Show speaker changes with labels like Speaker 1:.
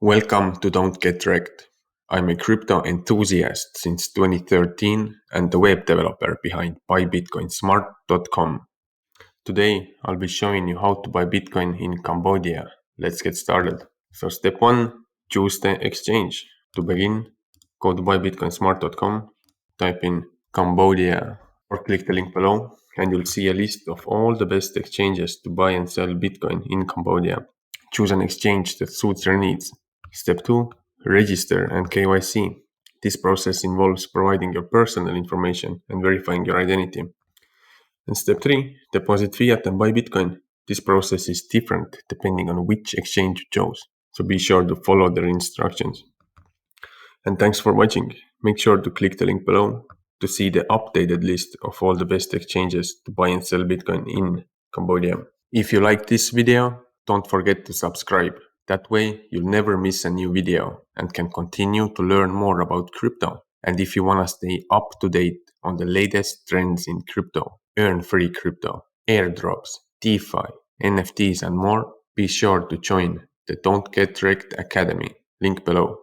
Speaker 1: Welcome to Don't Get Wrecked. I'm a crypto enthusiast since 2013 and the web developer behind buybitcoinsmart.com. Today, I'll be showing you how to buy Bitcoin in Cambodia. Let's get started. So step 1, choose the exchange. To begin, go to buybitcoinsmart.com, type in Cambodia or click the link below and you'll see a list of all the best exchanges to buy and sell Bitcoin in Cambodia. Choose an exchange that suits your needs. Step 2. Register and KYC. This process involves providing your personal information and verifying your identity. And step 3. Deposit fiat and buy Bitcoin. This process is different depending on which exchange you chose, so be sure to follow their instructions. And thanks for watching. Make sure to click the link below to see the updated list of all the best exchanges to buy and sell Bitcoin in Cambodia. If you like this video, don't forget to subscribe. That way you'll never miss a new video and can continue to learn more about crypto. And if you want to stay up to date on the latest trends in crypto, earn free crypto, airdrops, DeFi, NFTs and more, be sure to join the Don't Get Wrecked Academy. Link below.